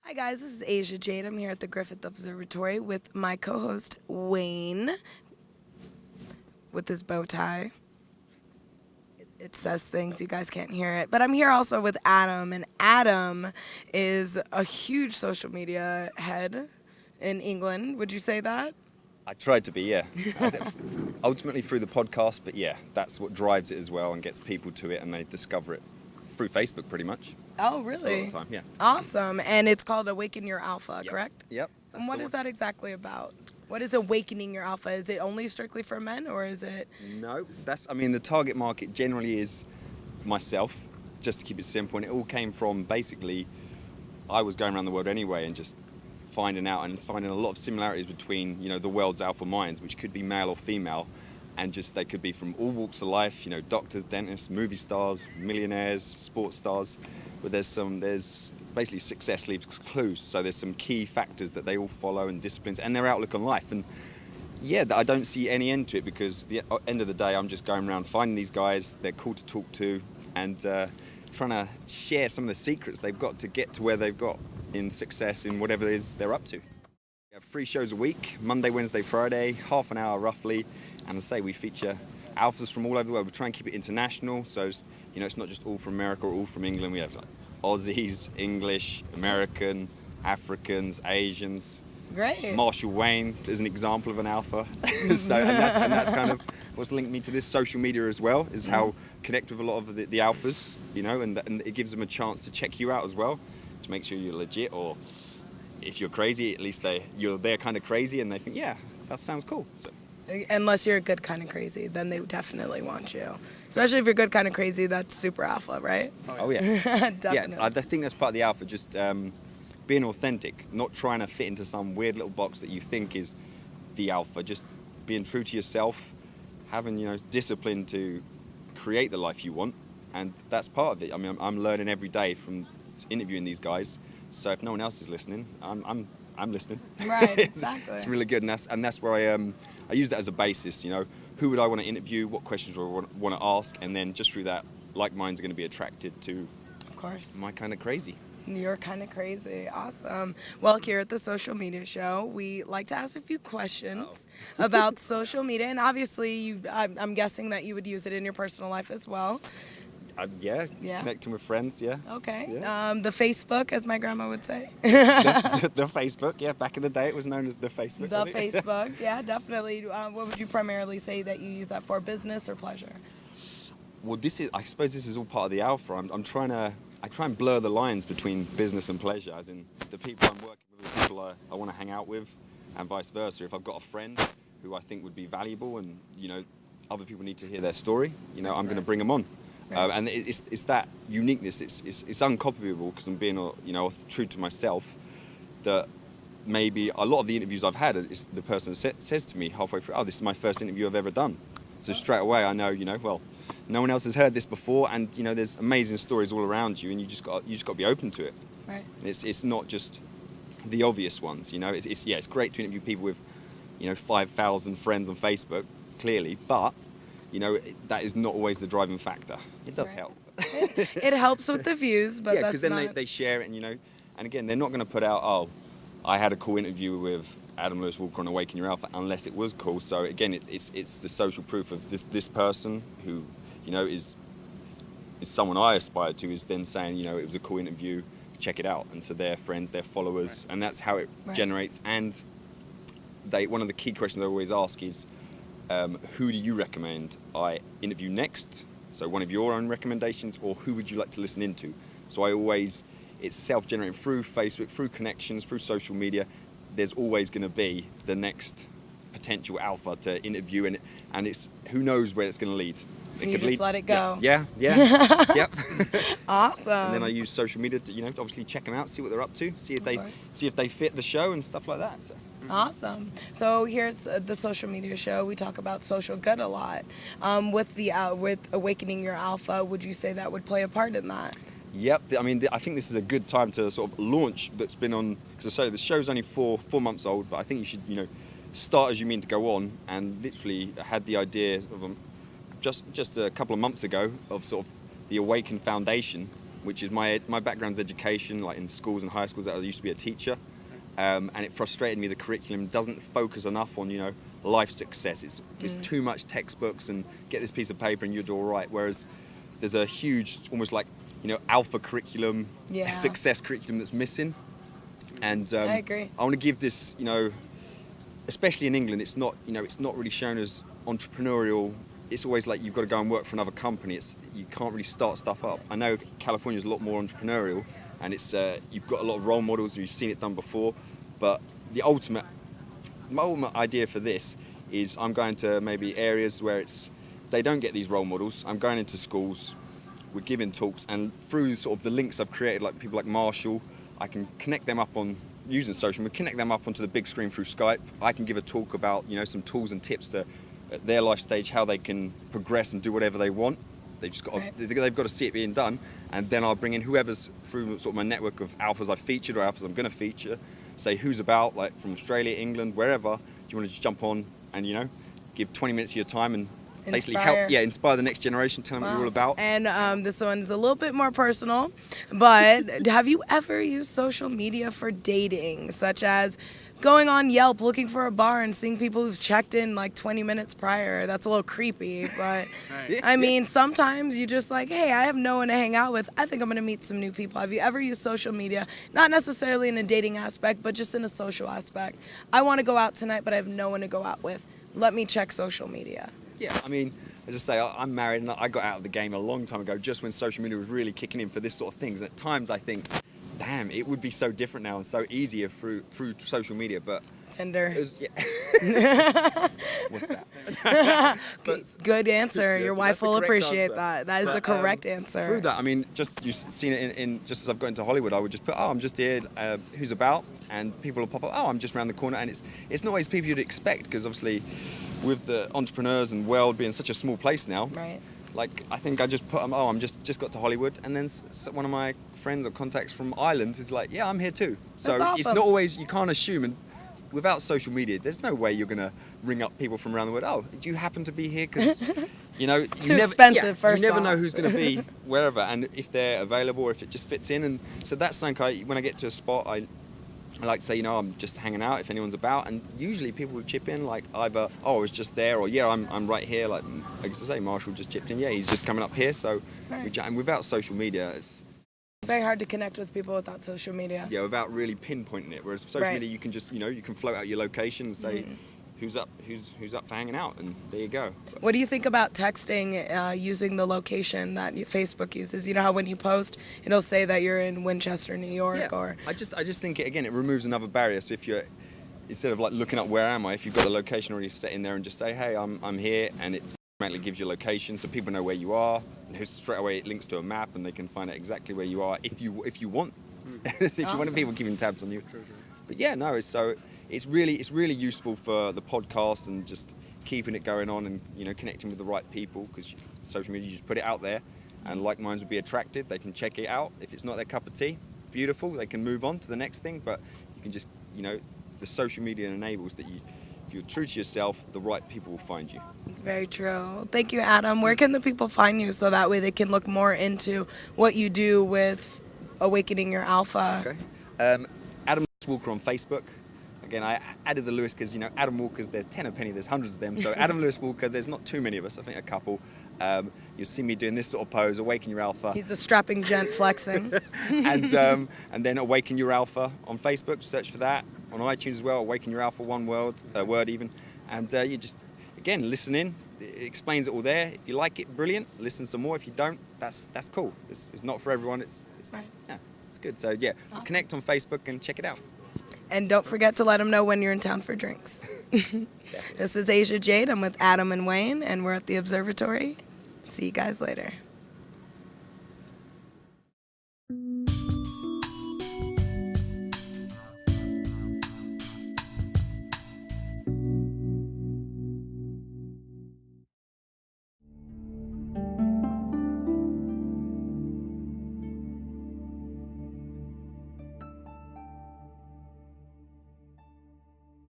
Hi guys, this is Asia Jade. I'm here at the Griffith Observatory with my co-host Wayne with his bow tie. It says things, you guys can't hear it. But I'm here also with Adam, and Adam is a huge social media head in England. Would you say that? I tried to be, yeah. Ultimately through the podcast, but yeah, that's what drives it as well and gets people to it, and they discover it through Facebook pretty much. Oh, All really? the time, yeah. Awesome. And it's called Awaken Your Alpha, Yep. correct? Yep. And what is that exactly about? What is awakening your alpha? Is it only strictly for men, or is it? No, the target market generally is myself, just to keep it simple. And it all came from basically, I was going around the world anyway and just finding a lot of similarities between, the world's alpha minds, which could be male or female, and just they could be from all walks of life, doctors, dentists, movie stars, millionaires, sports stars. But there's basically success leaves clues. So there's some key factors that they all follow and disciplines and their outlook on life. And yeah, I don't see any end to it because at the end of the day, I'm just going around finding these guys. They're cool to talk to and trying to share some of the secrets they've got to get to where they've got in success in whatever it is they're up to. We have 3 shows a week, Monday, Wednesday, Friday, half an hour roughly. And as I say, we feature alphas from all over the world. We try and keep it international. So it's not just all from America or all from England. We have like Aussies, English, American, Africans, Asians. Great. Marshall Wayne is an example of an alpha. And that's kind of what's linked me to this social media as well, is how connect with a lot of the alphas, and it gives them a chance to check you out as well, to make sure you're legit, or if you're crazy, at least they're kind of crazy and they think, yeah, that sounds cool. So. Unless you're a good kind of crazy, then they definitely want you. Especially if you're good kind of crazy, that's super alpha, right? Oh yeah. Definitely. Yeah, I think that's part of the alpha, just being authentic, not trying to fit into some weird little box that you think is the alpha, just being true to yourself, having, discipline to create the life you want, and that's part of it. I mean, I'm learning every day from interviewing these guys, so if no one else is listening, I'm listening. Right, exactly. It's really good, and that's where I use that as a basis. Who would I want to interview? What questions would I want to ask? And then just through that, like minds are going to be attracted to. Of course. My kind of crazy. You're kind of crazy. Awesome. Well, here at the Social Media Show, we like to ask a few questions about social media, and obviously, I'm guessing that you would use it in your personal life as well. Yeah. Yeah. Connecting with friends, yeah. Okay. Yeah. The Facebook, as my grandma would say. the Facebook, yeah. Back in the day, it was known as the Facebook. The Facebook, yeah, definitely. What would you primarily say that you use that for, business or pleasure? Well, I suppose this is all part of the alpha. I try and blur the lines between business and pleasure, as in the people I'm working with, the people I want to hang out with, and vice versa. If I've got a friend who I think would be valuable and, other people need to hear their story, I'm going to bring them on. Right. And it's that uniqueness. It's uncopyable because I'm being, true to myself. That maybe a lot of the interviews I've had, is the person says to me halfway through, "Oh, this is my first interview I've ever done." So straight away I know, well, no one else has heard this before, and there's amazing stories all around you, and you just got to be open to it. Right. It's not just the obvious ones. It's great to interview people with, 5,000 friends on Facebook, clearly, but. That is not always the driving factor. It does help. It helps with the views, but yeah, that's because then not... they share it, and and again, they're not going to put out, "Oh, I had a cool interview with Adam Lewis Walker on Awaken Your Alpha," unless it was cool. So again, it's the social proof of this person who, is someone I aspire to, is then saying, it was a cool interview, check it out, and so their friends, their followers, and that's how it generates. And one of the key questions I always ask is, who do you recommend I interview next? So one of your own recommendations, or who would you like to listen into? So it's self-generating through Facebook, through connections, through social media. There's always going to be the next potential alpha to interview, and it's who knows where it's going to lead. You just let it go. Yeah. Yep. Awesome. And then I use social media to, obviously check them out, see what they're up to, see if they fit the show and stuff like that. So. Awesome. So here at the Social Media Show, we talk about social good a lot. With Awakening Your Alpha, would you say that would play a part in that? Yep. I think this is a good time to sort of launch. That's been on, because I say the show's only four months old, but I think you should, start as you mean to go on. And literally had the idea of just a couple of months ago of sort of the Awaken Foundation, which is my background's education, like in schools and high schools. That I used to be a teacher, and it frustrated me. The curriculum doesn't focus enough on life success. It's too much textbooks and get this piece of paper and you'll do all right. Whereas there's a huge, almost like alpha curriculum, success curriculum that's missing. And I agree. I want to give this, especially in England, it's not really shown as entrepreneurial. It's always like you've got to go and work for another company. You can't really start stuff up. I know California's a lot more entrepreneurial, and it's you've got a lot of role models. You've seen it done before, but my ultimate idea for this is I'm going to maybe areas where they don't get these role models. I'm going into schools, we're giving talks, and through sort of the links I've created, like people like Marshall, I can connect them up on using social media, connect them up onto the big screen through Skype. I can give a talk about some tools and tips to at their life stage, how they can progress and do whatever they want. They've just got they've got to see it being done, and then I'll bring in whoever's through sort of my network of alphas I've featured or alphas I'm going to feature. Say who's about, like from Australia, England, wherever. Do you want to just jump on and give 20 minutes of your time and basically inspire the next generation, tell them what you're all about. And this one's a little bit more personal, but have you ever used social media for dating, such as going on Yelp looking for a bar and seeing people who've checked in like 20 minutes prior? That's a little creepy, but I mean, sometimes you just like, hey, I have no one to hang out with. I think I'm going to meet some new people. Have you ever used social media, not necessarily in a dating aspect, but just in a social aspect? I want to go out tonight, but I have no one to go out with. Let me check social media. Yeah, I mean, as I say, I'm married and I got out of the game a long time ago, just when social media was really kicking in for this sort of things. At times I think, damn, it would be so different now and so easier through social media, but Tinder. What's that? Good answer. Yes, Your that's wife the will correct appreciate answer. that. That is the correct answer. Through that, I mean, just you've seen it in just as I've got into Hollywood, I would just put, I'm just here, who's about, and people will pop up, I'm just around the corner, and it's not always people you'd expect, because obviously with the entrepreneurs and world being such a small place now, right? Like I think I just put, I'm just got to Hollywood, and then one of my friends or contacts from Ireland is like, yeah, I'm here too. So That's it's awesome. not always, you can't assume, and without social media, there's no way you're gonna ring up people from around the world. Oh, do you happen to be here? Because you expensive. First, you never know off. who's going to be wherever, and if they're available or if it just fits in. And so that's something when I get to a spot, I like to say, I'm just hanging out if anyone's about, and usually people will chip in like either, I was just there, or I'm right here. Like I say, Marshall just chipped in. Yeah, he's just coming up here. So and without social media, it's very hard to connect with people without social media. Yeah, without really pinpointing it. Whereas social media, you can just you can float out your location and say who's up for hanging out, and there you go. What do you think about texting using the location that Facebook uses? You know how when you post, it'll say that you're in Winchester, New York, or I just think it removes another barrier. So if you're instead of like looking up where am I, if you've got the location already set in there and just say, hey, I'm here, and it automatically gives you a location so people know where you are. Straight away it links to a map and they can find out exactly where you are if you want. If you want people keeping tabs on you. But yeah, no, it's really useful for the podcast and just keeping it going on and connecting with the right people, because social media, you just put it out there and like minds will be attracted. They can check it out. If it's not their cup of tea, beautiful, they can move on to the next thing. But you can just the social media enables that if you're true to yourself, the right people will find you. It's very true. Thank you, Adam. Where can the people find you so that way they can look more into what you do with Awakening Your Alpha? Okay. Adam Lewis Walker on Facebook. Again, I added the Lewis because, Adam Walkers, there's 10 a penny, there's hundreds of them. So Adam Lewis Walker, there's not too many of us, I think a couple. You'll see me doing this sort of pose, Awaken Your Alpha. He's the strapping gent flexing. and then Awaken Your Alpha on Facebook, search for that. On iTunes as well, Awaken Your Alpha, one word even. And you just, again, listen in. It explains it all there. If you like it, brilliant. Listen some more. If you don't, that's cool. It's not for everyone. It's right. Yeah, it's good. So yeah, awesome. Connect on Facebook and check it out. And don't forget to let them know when you're in town for drinks. This is Asia Jade. I'm with Adam and Wayne, and we're at the Observatory. See you guys later.